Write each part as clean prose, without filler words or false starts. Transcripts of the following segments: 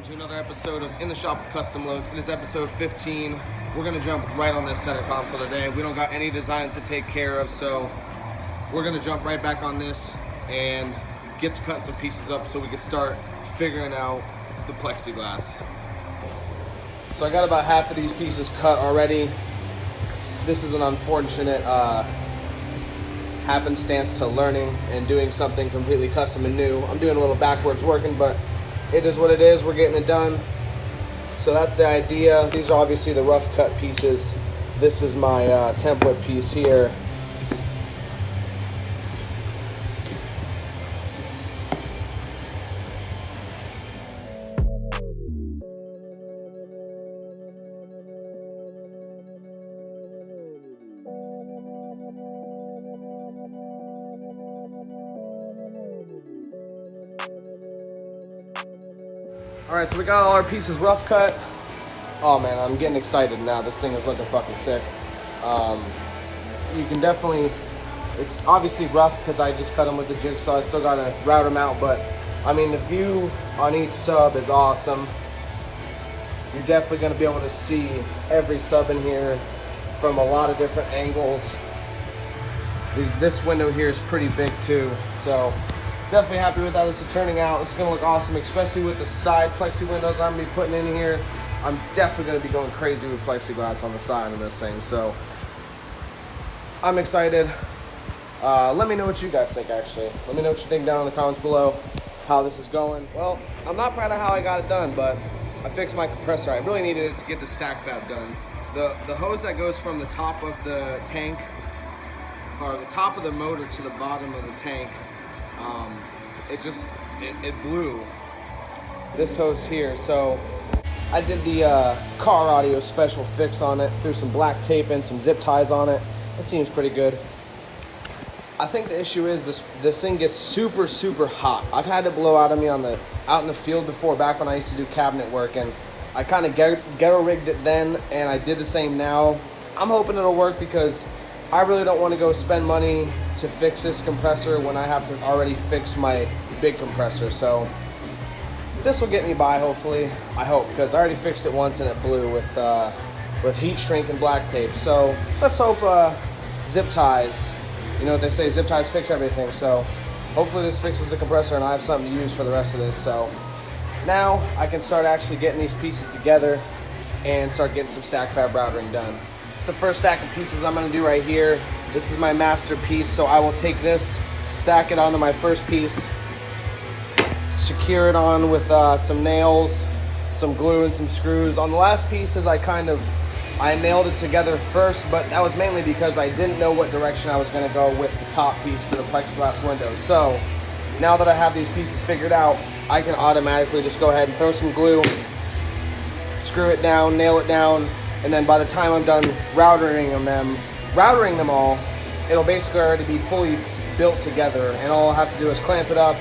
to another episode of In the Shop with CustomLowz. It is episode 15. We're going to jump right on this center console today. We don't got any designs to take care of, so we're going to jump right back on this and get to cutting some pieces up so we can start figuring out the plexiglass. So I got about half of these pieces cut already. This is an unfortunate happenstance to learning and doing something completely custom and new. I'm doing a little backwards working, but it is what it is. We're getting it done. So that's the idea. These are obviously the rough cut pieces. This is my template piece here. Alright, so we got all our pieces rough cut. Oh man, I'm getting excited now. This thing is looking fucking sick. You can definitely, it's obviously rough because I just cut them with the jigsaw. I still gotta route them out, but I mean, the view on each sub is awesome. You're definitely gonna be able to see every sub in here from a lot of different angles. This window here is pretty big too, so definitely happy with how this is turning out. It's gonna look awesome, especially with the side plexi windows I'm gonna be putting in here. I'm definitely gonna be going crazy with plexiglass on the side of this thing, so I'm excited. Let me know what you guys think, actually. Let me know what you think down in the comments below, how this is going. Well, I'm not proud of how I got it done, but I fixed my compressor. I really needed it to get the stack fab done. The hose that goes from the top of the tank, or the top of the motor to the bottom of the tank, it blew. This hose here, so I did the car audio special fix on it, threw some black tape and some zip ties on it. It seems pretty good. I think the issue is this thing gets super hot. I've had it blow out of me out in the field before, back when I used to do cabinet work, and I kind of ghetto rigged it then, and I did the same now. I'm hoping it'll work because I really don't want to go spend money to fix this compressor when I have to already fix my big compressor. So this will get me by, hopefully. I hope, because I already fixed it once and it blew with heat shrink and black tape. So let's hope zip ties. You know what they say, zip ties fix everything. So hopefully this fixes the compressor and I have something to use for the rest of this. So now I can start actually getting these pieces together and start getting some stack fab routering done. It's the first stack of pieces I'm going to do right here. This is my masterpiece, so I will take this, stack it onto my first piece, secure it on with some nails, some glue, and some screws. On the last pieces, I nailed it together first, but that was mainly because I didn't know what direction I was going to go with the top piece for the plexiglass window. So now that I have these pieces figured out, I can automatically just go ahead and throw some glue, screw it down, nail it down, and then by the time I'm done routering them all, it'll basically already be fully built together, and all I'll have to do is clamp it up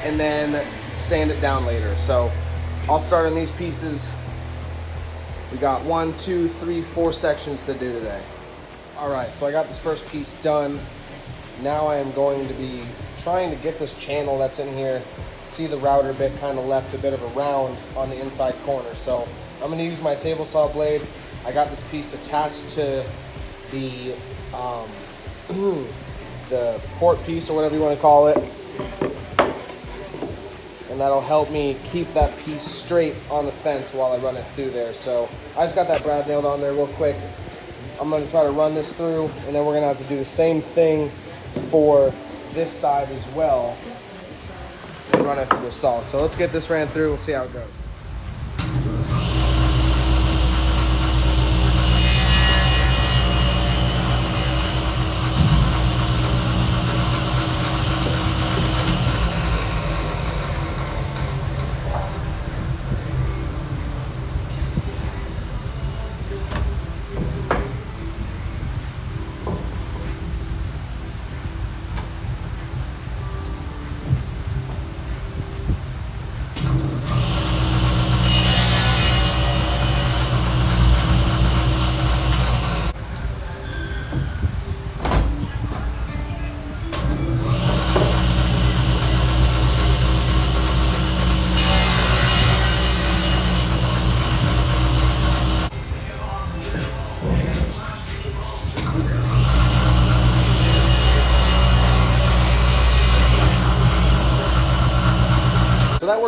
and then sand it down later. So I'll start on these pieces. We got 1, 2, 3, 4 sections to do today. All right, so I got this first piece done. Now I am going to be trying to get this channel that's in here. See the router bit kind of left a bit of a round on the inside corner. So I'm gonna use my table saw blade. I got this piece attached to the the port piece, or whatever you want to call it, and that'll help me keep that piece straight on the fence while I run it through there. So I just got that brad nailed on there real quick. I'm going to try to run this through, and then we're going to have to do the same thing for this side as well and run it through the saw. So let's get this ran through. We'll see how it goes.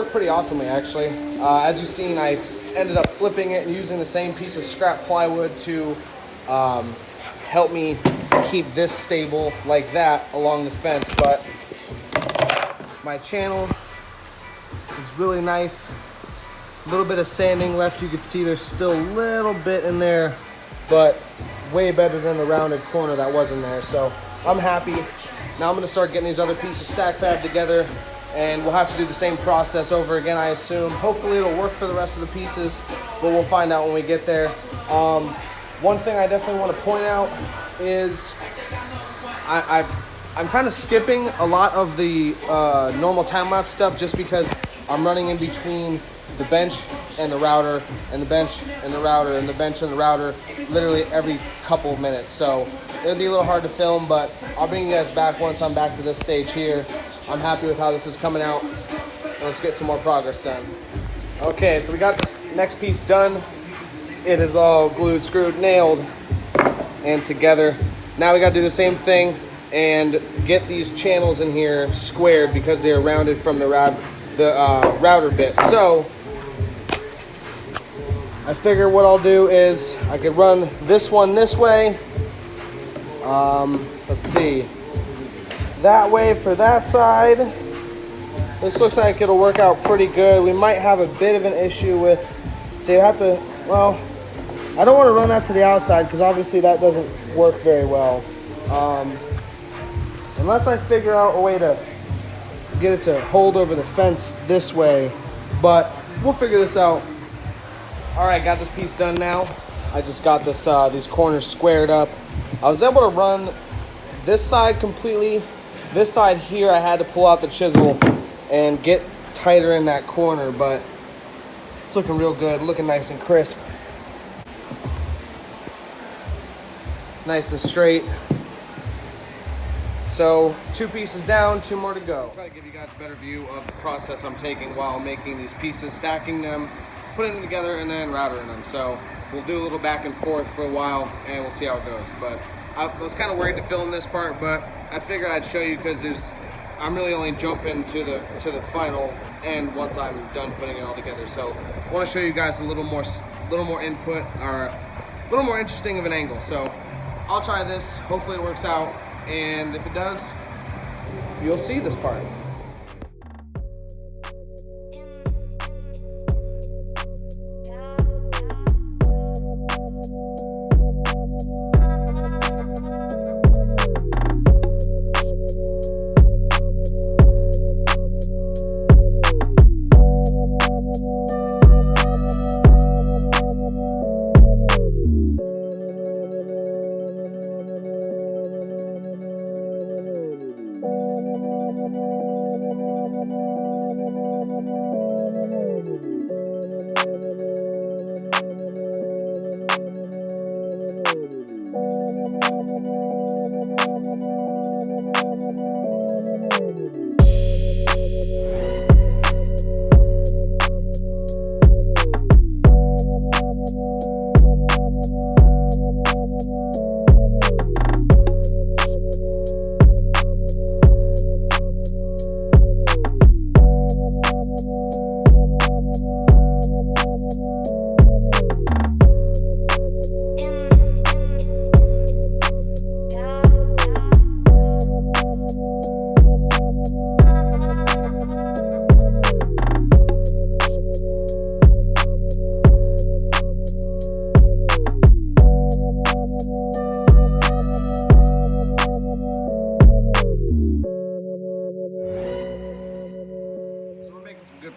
worked pretty awesomely actually. As you've seen, I ended up flipping it and using the same piece of scrap plywood to help me keep this stable like that along the fence. But my channel is really nice. A little bit of sanding left. You can see there's still a little bit in there, but way better than the rounded corner that was in there. So I'm happy. Now I'm gonna start getting these other pieces stack fab together, and we'll have to do the same process over again, I assume. Hopefully it'll work for the rest of the pieces, but we'll find out when we get there. One thing I definitely want to point out is I'm kind of skipping a lot of the normal time-lapse stuff just because I'm running in between the bench and the router, and the bench and the router, and the bench and the router literally every couple of minutes. So it'll be a little hard to film, but I'll bring you guys back once I'm back to this stage here. I'm happy with how this is coming out. Let's get some more progress done. Okay, so we got this next piece done. It is all glued, screwed, nailed, and together. Now we gotta do the same thing and get these channels in here squared because they are rounded from the router bit. So I figure what I'll do is I could run this one this way. Let's see. That way for that side. This looks like it'll work out pretty good. We might have a bit of an issue with, so you have to, well, I don't want to run that to the outside because obviously that doesn't work very well. Unless I figure out a way to get it to hold over the fence this way, but we'll figure this out. All right, got this piece done now. I just got this these corners squared up. I was able to run this side completely. This side here, I had to pull out the chisel and get tighter in that corner, but it's looking real good, looking nice and crisp. Nice and straight. So 2 pieces down, 2 more to go. I'll try to give you guys a better view of the process I'm taking while making these pieces, stacking them, putting them together, and then routering them. So we'll do a little back and forth for a while, and we'll see how it goes. But I was kind of worried to film this part, but I figured I'd show you because I'm really only jumping to the final end once I'm done putting it all together. So I want to show you guys a little more input, or a little more interesting of an angle. So I'll try this. Hopefully it works out, and if it does, you'll see this part.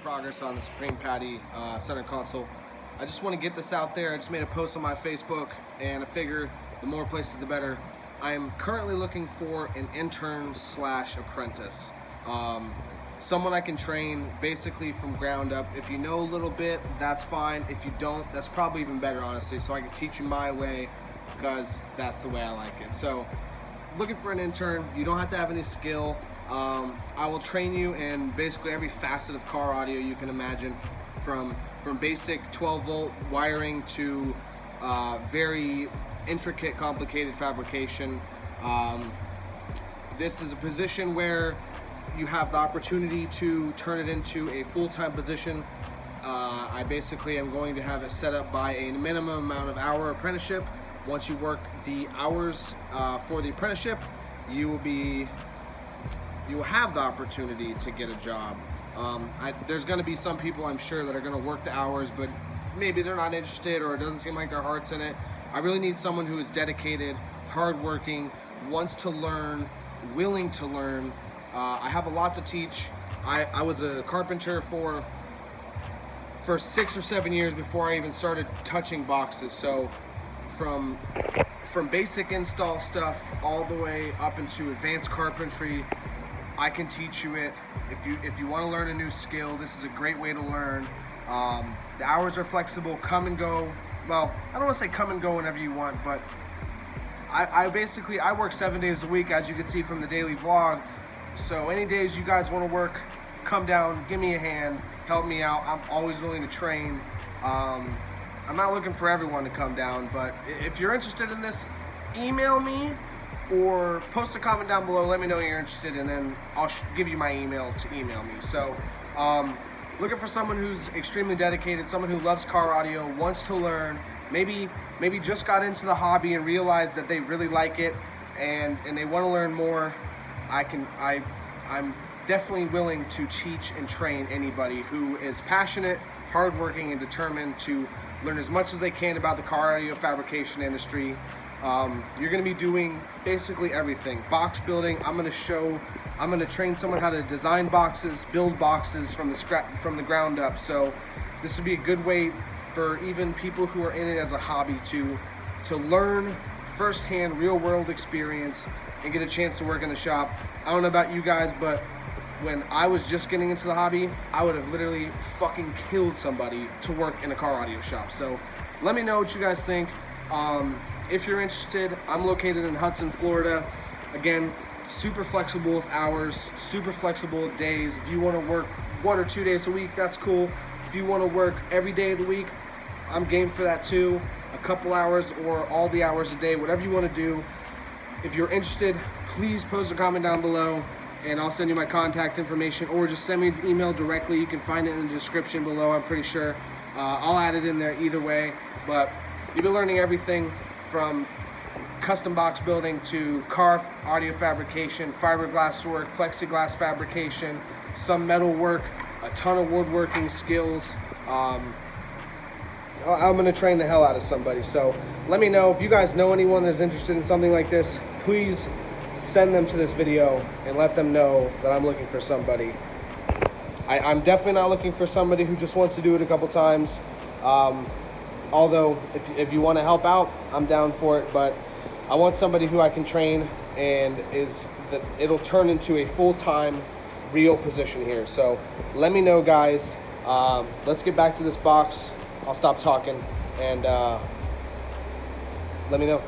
Progress on the Supreme Patty center console. I just want to get this out there. I just made a post on my Facebook, and I figure the more places the better. I am currently looking for an intern / apprentice. Someone I can train basically from ground up. If you know a little bit, that's fine. If you don't, that's probably even better, honestly, so I can teach you my way, because that's the way I like it. So looking for an intern. You don't have to have any skill. I will train you in basically every facet of car audio you can imagine, from basic 12-volt wiring to very intricate, complicated fabrication. This is a position where you have the opportunity to turn it into a full-time position. I basically am going to have it set up by a minimum amount of hour apprenticeship. Once you work the hours for the apprenticeship, you will have the opportunity to get a job. There's going to be some people, I'm sure, that are going to work the hours, but maybe they're not interested, or it doesn't seem like their heart's in it. I really need someone who is dedicated, hardworking, wants to learn, willing to learn. I have a lot to teach. I was a carpenter for 6 or 7 years before I even started touching boxes. So from basic install stuff all the way up into advanced carpentry, I can teach you it. If you want to learn a new skill, this is a great way to learn. The hours are flexible, come and go. Well, I don't want to say come and go whenever you want, but I basically work 7 days a week, as you can see from the daily vlog. So any days you guys want to work, come down, give me a hand, help me out. I'm always willing to train. I'm not looking for everyone to come down, but if you're interested in this, email me or post a comment down below. Let me know you're interested, and then I'll give you my email to email me. So looking for someone who's extremely dedicated, someone who loves car audio, wants to learn, maybe just got into the hobby and realized that they really like it, and they want to learn more. I'm definitely willing to teach and train anybody who is passionate, hardworking, and determined to learn as much as they can about the car audio fabrication industry. You're going to be doing basically everything. Box building. I'm going to train someone how to design boxes, build boxes from the ground up. So this would be a good way for even people who are in it as a hobby to learn firsthand, real world experience and get a chance to work in the shop. I don't know about you guys, but when I was just getting into the hobby, I would have literally fucking killed somebody to work in a car audio shop. So let me know what you guys think. If you're interested, I'm located in Hudson, Florida. Again, super flexible with hours, super flexible with days. If you want to work 1 or 2 days a week, that's cool. If you want to work every day of the week, I'm game for that too. A couple hours or all the hours a day, whatever you want to do. If you're interested, please post a comment down below and I'll send you my contact information, or just send me an email directly. You can find it in the description below, I'm pretty sure. I'll add it in there either way. But you'll be learning everything from custom box building to car audio fabrication, fiberglass work, plexiglass fabrication, some metal work, a ton of woodworking skills. I'm going to train the hell out of somebody. So let me know if you guys know anyone that's interested in something like this. Please send them to this video and let them know that I'm looking for somebody. I'm definitely not looking for somebody who just wants to do it a couple times. Although if you want to help out, I'm down for it. But I want somebody who I can train and it'll turn into a full-time real position here. So let me know, guys. Let's get back to this box. I'll stop talking and let me know.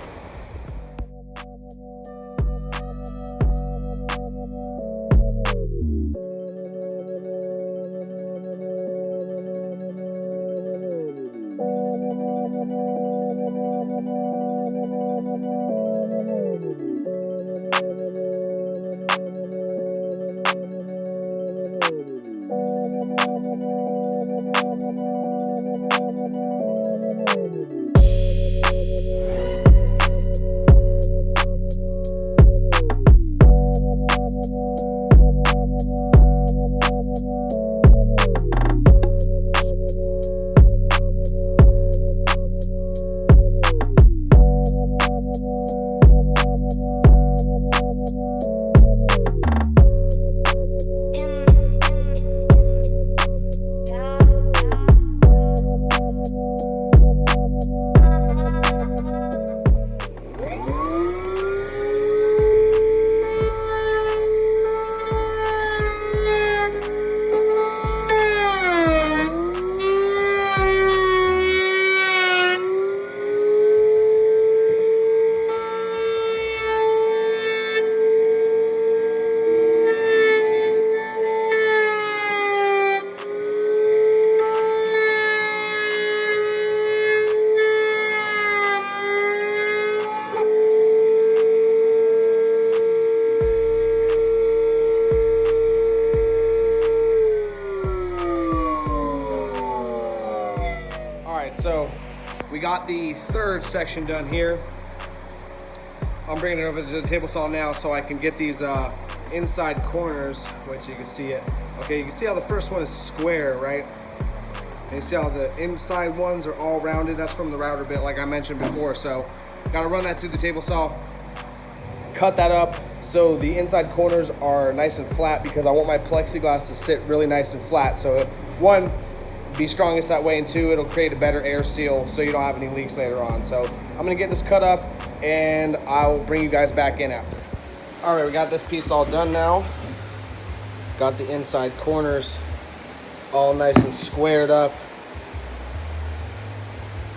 got the third section done here. I'm bringing it over to the table saw now so I can get these inside corners, which you can see it. Okay, you can see how the first one is square, right? And you see how the inside ones are all rounded. That's from the router bit, like I mentioned before. So, gotta run that through the table saw, cut that up so the inside corners are nice and flat, because I want my plexiglass to sit really nice and flat. So, one, be strongest that way, and two, it'll create a better air seal so you don't have any leaks later on. So, I'm gonna get this cut up and I'll bring you guys back in after. All right, we got this piece all done now. Got the inside corners all nice and squared up.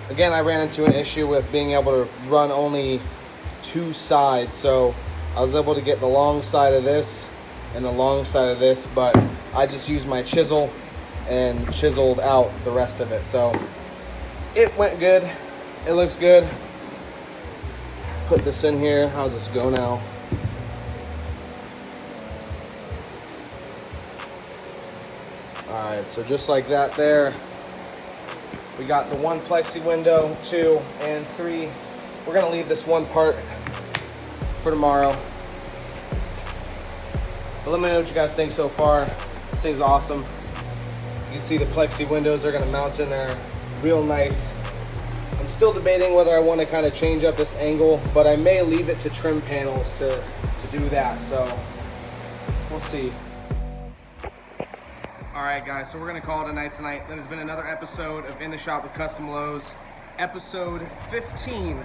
Again, I ran into an issue with being able to run only two sides, so I was able to get the long side of this and the long side of this, but I just used my chisel and chiseled out the rest of it. So it went good, it looks good. Put this in here. How's this go now? Alright, so just like that there, we got the one plexi window, 2 and 3. We're gonna leave this one part for tomorrow. But let me know what you guys think so far. This thing's awesome. You can see the plexi windows are gonna mount in there real nice. I'm still debating whether I want to kind of change up this angle, but I may leave it to trim panels to do that, so we'll see. Alright guys, so we're going to call it a night tonight. That has been another episode of In the Shop with CustomLowz, episode 15.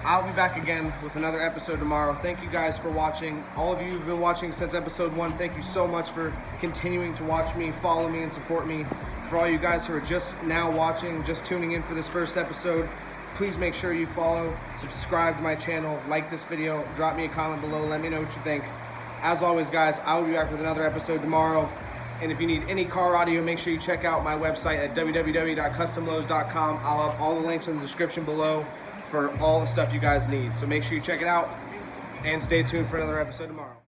I'll be back again with another episode tomorrow. Thank you guys for watching. All of you who've been watching since episode 1, thank you so much for continuing to watch me, follow me, and support me. For all you guys who are just now watching, just tuning in for this first episode, please make sure you follow, subscribe to my channel, like this video, drop me a comment below, let me know what you think. As always guys, I will be back with another episode tomorrow. And if you need any car audio, make sure you check out my website at www.customlowz.com. I'll have all the links in the description below for all the stuff you guys need. So make sure you check it out and stay tuned for another episode tomorrow.